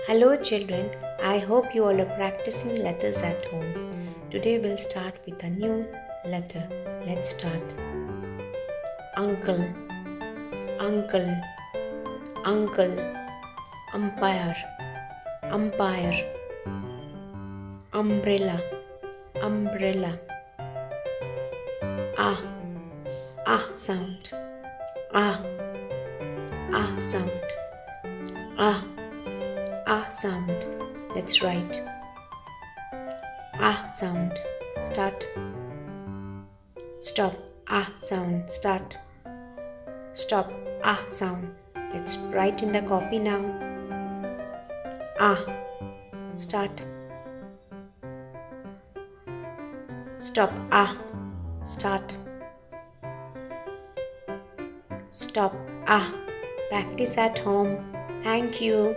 Hello children, I hope you all are practicing letters at home. Today we'll start with a new letter. Let's start. Uncle, uncle, uncle, umpire, umpire, umbrella, umbrella. Ah, ah sound, ah, ah sound, ah. Ah sound. Let's write. Ah sound. Start. Stop. Ah sound. Start. Stop. Ah sound. Let's write in the copy now. Ah. Start. Stop. Ah. Start. Stop. Ah. Practice at home. Thank you.